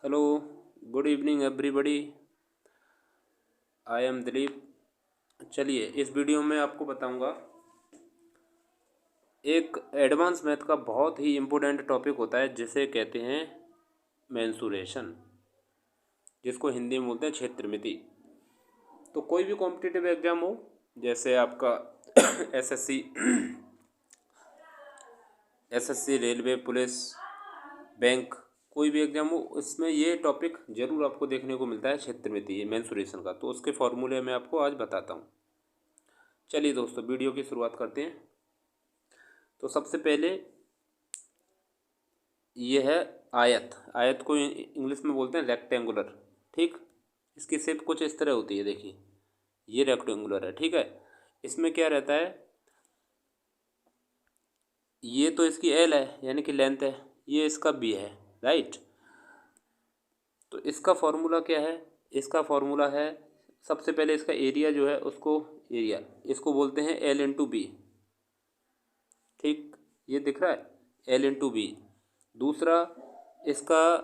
Hello, good evening everybody. I am Dilip. चलिए, इस video में आपको बताऊंगा एक एडवांस मैथ का बहुत ही इम्पोर्टेंट टॉपिक होता है जिसे कहते हैं मेंसुरेशन, जिसको हिंदी में बोलते हैं क्षेत्रमिति। तो कोई भी कॉम्पिटिटिव एग्जाम हो, जैसे आपका एसएससी, रेलवे, पुलिस, बैंक, कोई भी एग्जाम हो, उसमें ये टॉपिक जरूर आपको देखने को मिलता है, क्षेत्रमिति मेंसुरेशन का। तो उसके फॉर्मूले मैं आपको आज बताता हूँ। चलिए दोस्तों, वीडियो की शुरुआत करते हैं। तो सबसे पहले ये है आयत। आयत को इंग्लिश में बोलते हैं रेक्टेंगुलर। ठीक, इसकी शेप कुछ इस तरह होती है। देखिए, ये रेक्टेंगुलर है। ठीक है, इसमें क्या रहता है, ये तो इसकी एल है यानी कि लेंथ है, ये इसका बी है, राइट। तो इसका फॉर्मूला क्या है? इसका फॉर्मूला है, सबसे पहले इसका एरिया जो है उसको, एरिया इसको बोलते हैं एल इंटू बी। ठीक, ये दिख रहा है, एल इंटू बी। दूसरा, इसका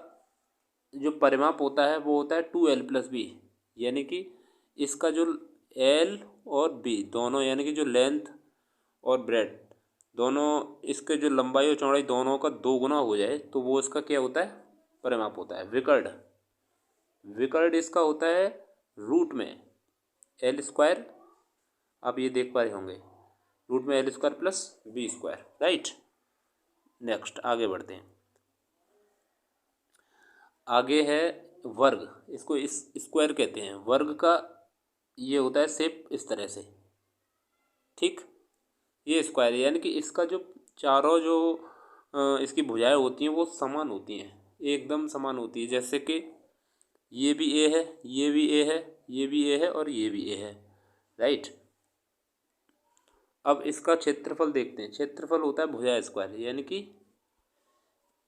जो परिमाप होता है वो होता है 2l+b, यानी कि इसका जो एल और बी दोनों, यानी कि जो लेंथ और ब्रेड दोनों, इसके जो लंबाई और चौड़ाई दोनों का 2 गुना हो जाए तो वो इसका क्या होता है? परिमाप होता है। विकर्ण, विकर्ण इसका होता है रूट में l²। आप ये देख पा रहे होंगे, रूट में l² + b², राइट। नेक्स्ट आगे बढ़ते हैं। आगे है वर्ग, इसको इस स्क्वायर कहते हैं। वर्ग का ये होता है शेप इस तरह से। ठीक, ये स्क्वायर है, यानी कि इसका जो चारों जो इसकी भुजाएं होती हैं वो समान होती हैं, एकदम समान होती है। जैसे कि ये भी ए है, ये भी ए है, ये भी ए है और ये भी ए है, राइट। अब इसका क्षेत्रफल देखते हैं। क्षेत्रफल होता है भुजा स्क्वायर, यानी कि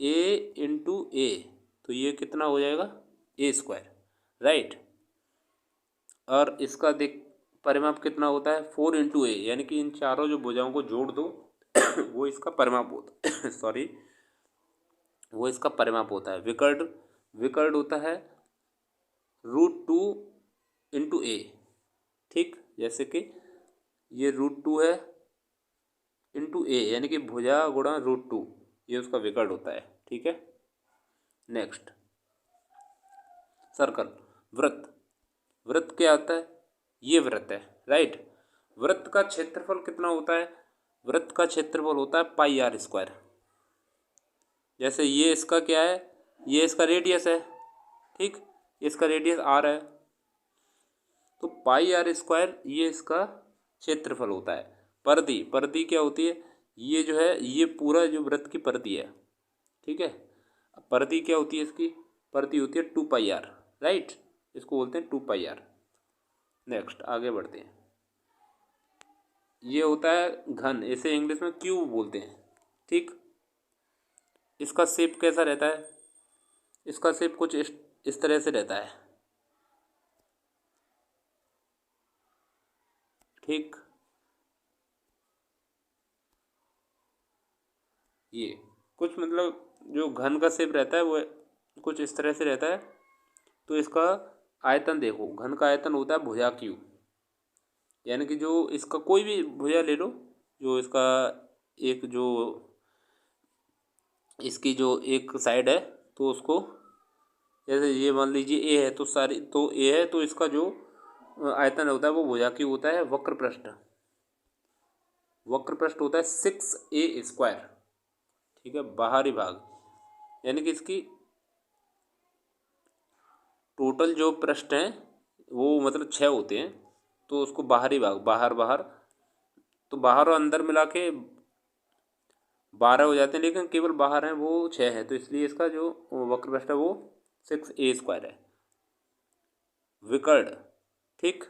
ए इंटू ए, तो ये कितना हो जाएगा? a², right. और इसका देख परिमाप कितना होता है? 4 इंटू ए, यानी कि इन चारों जो भुजाओं को जोड़ दो वो इसका परिमाप होता है सॉरी, वो इसका परिमाप होता है। विकर्ण, विकर्ण होता है √2 इंटू ए। ठीक, जैसे कि ये √2 है इंटू ए, यानी कि भुजा गुणा √2, ये उसका विकर्ण होता है। ठीक है, नेक्स्ट सर्कल, वृत्त। वृत्त क्या होता है? ये वृत्त है, राइट। वृत्त का क्षेत्रफल कितना होता है? वृत्त का क्षेत्रफल होता है πr²। जैसे ये इसका क्या है, ये इसका रेडियस है। ठीक, इसका रेडियस r है, तो πr² ये इसका क्षेत्रफल होता है। परिधि, परिधि क्या होती है? ये जो है, ये पूरा जो वृत्त की परिधि है। ठीक है, परिधि क्या होती है इसकी? परिधि होती है 2πr, राइट। इसको बोलते हैं 2πr। नेक्स्ट आगे बढ़ते हैं। ये होता है घन, इसे इंग्लिश में क्यूब बोलते हैं। ठीक, इसका शेप कैसा रहता है? इसका शेप कुछ इस तरह से रहता है। ठीक, ये कुछ मतलब जो घन का शेप रहता है वो कुछ इस तरह से रहता है। तो इसका आयतन देखो, घन का आयतन होता है भुजा क्यू, यानी कि जो इसका कोई भी भुजा ले लो, जो इसका एक जो इसकी जो एक साइड है, तो उसको जैसे ये मान लीजिए ए है, तो सारी तो ए है, तो इसका जो आयतन होता है वो भुजा क्यू होता है। वक्र पृष्ठ, वक्र पृष्ठ होता है 6a²। ठीक है, बाहरी भाग, यानी कि इसकी टोटल जो पृष्ठ हैं वो मतलब 6 होते हैं, तो उसको बाहरी भाग, बाहर बाहर, तो बाहर और अंदर मिला के 12 हो जाते हैं, लेकिन केवल बाहर हैं वो 6 है, तो इसलिए इसका जो वक्र पृष्ठ है वो 6a² है। विकर्ण, ठीक,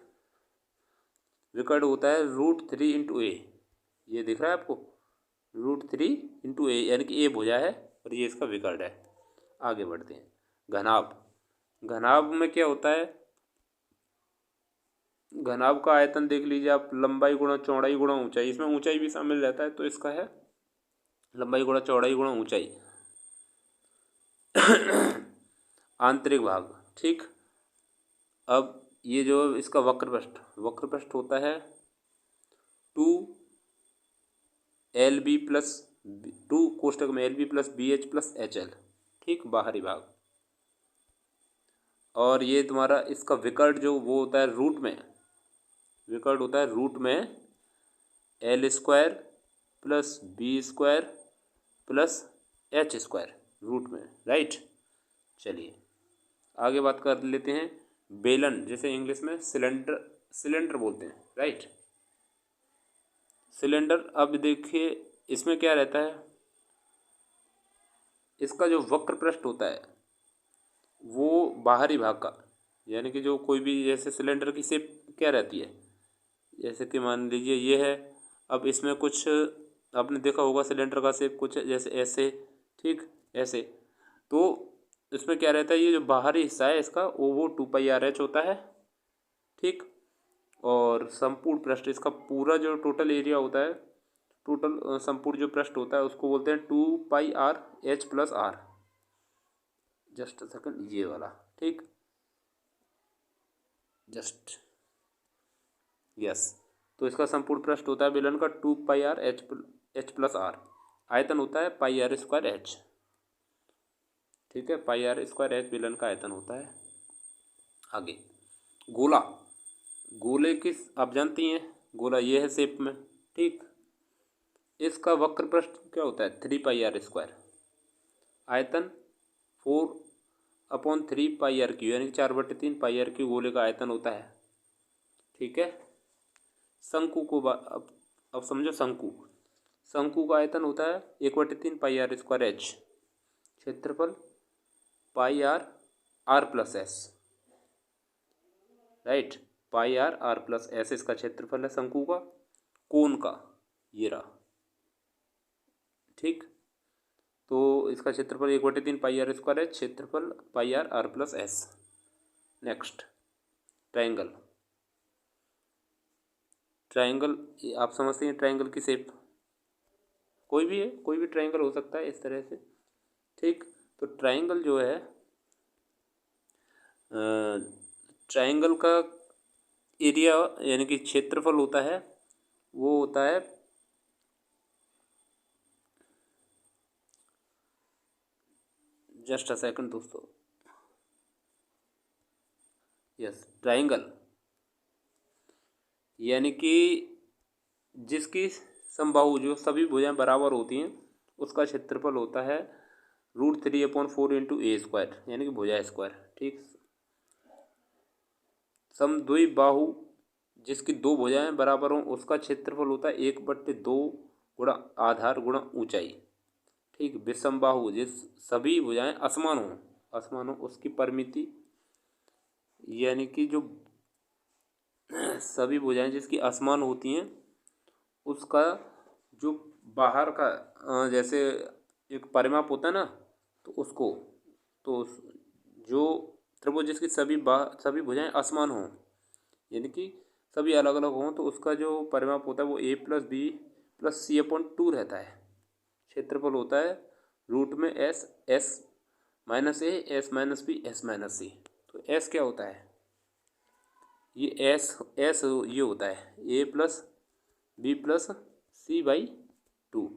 विकर्ण होता है √3 इंटू ए। ये दिख रहा है आपको, √3 इंटू ए, यानी कि ए भुजा है और ये इसका विकर्ण है। आगे बढ़ते हैं। घनाभ, घनाभ में क्या होता है? घनाभ का आयतन देख लीजिए आप, लंबाई गुणा चौड़ाई गुणा ऊंचाई, इसमें ऊंचाई भी शामिल रहता है, तो इसका है लंबाई गुणा चौड़ाई गुणा ऊंचाई। आंतरिक भाग, ठीक। अब ये जो इसका वक्रपृष्ठ होता है 2 LB प्लस 2 कोष्टक में LB plus BH plus HL, ठीक, बाहरी भाग। और ये तुम्हारा इसका विकर्ण जो वो होता है रूट में, विकर्ण होता है रूट में L² plus B² plus H² root में, राइट। चलिए आगे बात कर लेते हैं बेलन, जैसे इंग्लिश में सिलेंडर बोलते हैं, राइट। सिलेंडर, अब देखिए इसमें क्या रहता है, इसका जो वक्रपृष्ठ होता है वो बाहरी भाग का, यानी कि जो कोई भी, जैसे सिलेंडर की शेप क्या रहती है, जैसे कि मान लीजिए ये है। अब इसमें कुछ आपने देखा होगा सिलेंडर का शेप कुछ जैसे ऐसे, ठीक, ऐसे। तो इसमें क्या रहता है, ये जो बाहरी हिस्सा है इसका वो 2πRH होता है, ठीक। और संपूर्ण पृष्ठ, इसका पूरा जो टोटल एरिया होता है, टोटल संपूर्ण जो पृष्ठ होता है उसको बोलते हैं 2πRH plus R। Just second, ये वाला, ठीक, जस्ट, यस। तो इसका संपूर्ण पृष्ठ होता है बेलन का 2πRH प्लस R। आयतन होता है πr²H, ठीक है, πr²H बेलन का आयतन होता है। आगे गोला, गोले की आप जानती हैं, गोला ये है शेप में, ठीक। इसका वक्रपृष्ठ क्या होता है 3πr²। आयतन 4/3πr3, यानी कि 4/3 πr3 गोले का आयतन होता है, ठीक है। शंकु को अब समझो, शंकु का आयतन होता है 1/3πr²H। क्षेत्रफल πr plus S, right, πr plus S इसका क्षेत्रफल है शंकु का। कोन का ये रहा, ठीक। तो इसका क्षेत्रफल 1/3πr², क्षेत्रफल πr plus S। Next triangle, triangle आप समझते हैं, ट्रायंगल की शेप कोई भी है, कोई भी ट्रायंगल हो सकता है इस तरह से, ठीक। तो ट्रायंगल जो है, ट्रायंगल का एरिया यानी कि क्षेत्रफल होता है वो होता है जस्ट अ सेकंड दोस्तों, यस, ट्रायंगल यानी कि जिसकी समबाहु जो सभी भुजाएं बराबर होती हैं उसका क्षेत्रफल होता है √3/4 × A², यानी कि भुजा स्क्वायर, ठीक। समद्विबाहु जिसकी दो भुजाएं बराबर हों उसका क्षेत्रफल होता है 1/2 गुणा आधार गुणा ऊंचाई, ठीक। विषमबाहु जिस सभी भुजाएं असमान हो उसकी परिमिति, यानी कि जो सभी भुजाएं जिसकी असमान होती हैं उसका जो बाहर का जैसे एक परिमाप होता है ना, तो उसको, तो जो त्रिभुज जिसकी सभी भुजाएं असमान हों, यानी कि सभी अलग अलग हों, तो उसका जो परिमाप होता है वो A + B + C/2 रहता है। क्षेत्रफल होता है रूट में S - A, S - B, S - C। तो S क्या होता है, ये S ये होता है A + B + C/2,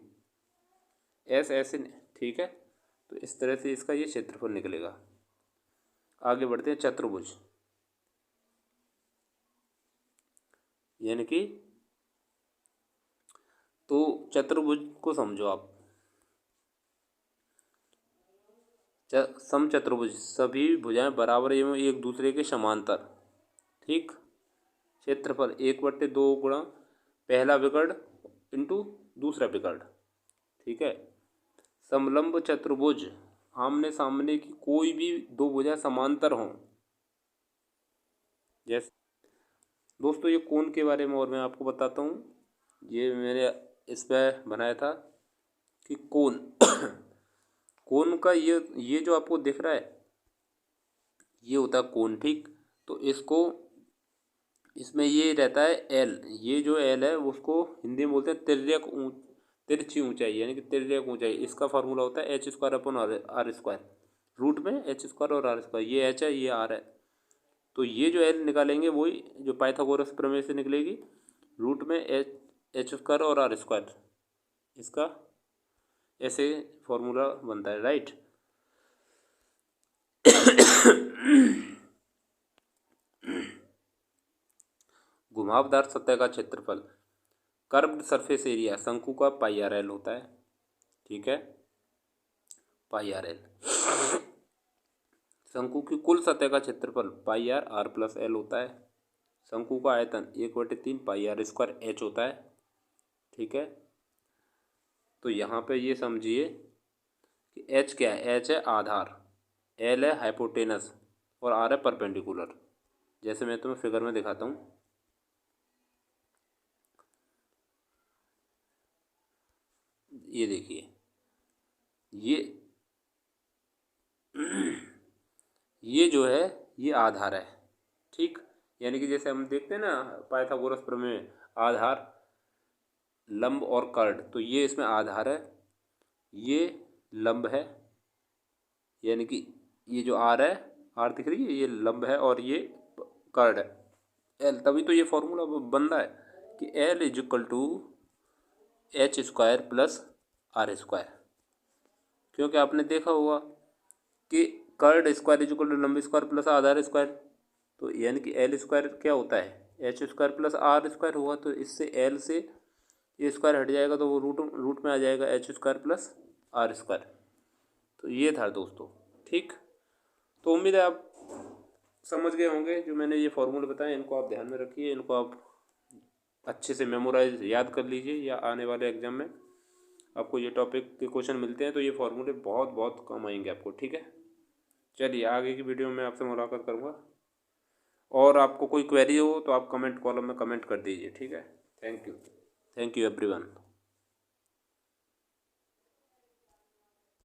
S ऐसे, ठीक है। तो इस तरह से इसका ये क्षेत्रफल निकलेगा। आगे बढ़ते हैं चतुर्भुज, यानी कि, तो चतुर्भुज को समझो आप, समचतुर्भुज सभी भुजाएं बराबर एवं एक दूसरे के समांतर, ठीक। क्षेत्रफल 1/2 गुणा पहला विकर्ण इंटू दूसरा विकर्ण, ठीक है। समलंब चतुर्भुज आमने सामने की कोई भी दो भुजाएं समांतर हों, जैसे दोस्तों ये कोण के बारे में और मैं आपको बताता हूँ। ये मैंने इस पर बनाया था कि कोण कोण का ये जो आपको दिख रहा है ये होता है कोण, ठीक। तो इसको, इसमें ये रहता है L, ये जो L है उसको हिंदी में बोलते हैं तिर्यक ऊंचाई, यानी कि तिर्यक ऊंचाई। इसका फार्मूला होता है H² / R²। रूट में एच स्क्वायर और आर स्क्वायर, ये एच है ये आर है, तो ये जो एल निकालेंगे वही जो पाइथागोरस प्रमेय से निकलेगी, रूट में एच स्क्वायर और आर स्क्वायर, इसका ऐसे फॉर्मूला बनता है, राइट। घुमावदार सतह का क्षेत्रफल, कर्व्ड सरफेस एरिया शंकु का पाई आर एल होता है, ठीक है, पाई आर एल। शंकु की कुल सतह का क्षेत्रफल पाई आर आर प्लस एल होता है। शंकु का आयतन 1/3 पाई आर स्क्वायर एच होता है, ठीक है। तो यहाँ पे ये समझिए कि एच क्या है, एच है आधार, एल है हाइपोटेनस और आर है परपेंडिकुलर। जैसे मैं तुम्हें फिगर में दिखाता हूँ, ये देखिए, ये जो है ये आधार है, ठीक। यानी कि जैसे हम देखते हैं ना पाइथागोरस प्रमेय, आधार लंब और कर्ड, तो ये इसमें आधार है, ये लंब है, यानी कि ये जो आर है, आर दिख रही है, ये लंब है और ये कर्ड है एल। तभी तो ये फॉर्मूला बन रहा है कि L is equal to H square plus R square, क्योंकि आपने देखा होगा कि chord square is equal to लंब स्क्वायर प्लस आधार स्क्वायर, तो यानी कि एल स्क्वायर क्या होता है, H square plus R square हुआ, तो इससे एल से ये स्क्वायर हट जाएगा तो वो रूट में आ जाएगा H square plus R square. तो ये था दोस्तों, ठीक। तो उम्मीद है आप समझ गए होंगे, जो मैंने ये फॉर्मूले बताए इनको आप ध्यान में रखिए, इनको आप अच्छे से मेमोराइज याद कर लीजिए, या आने वाले एग्जाम में आपको ये टॉपिक के क्वेश्चन मिलते हैं तो ये फॉर्मूले बहुत बहुत काम आएंगे आपको, ठीक है। चलिए आगे की वीडियो में आपसे मुलाकात करूँगा, और आपको कोई क्वेरी हो तो आप कमेंट कॉलम में कमेंट कर दीजिए, ठीक है। Thank you everyone.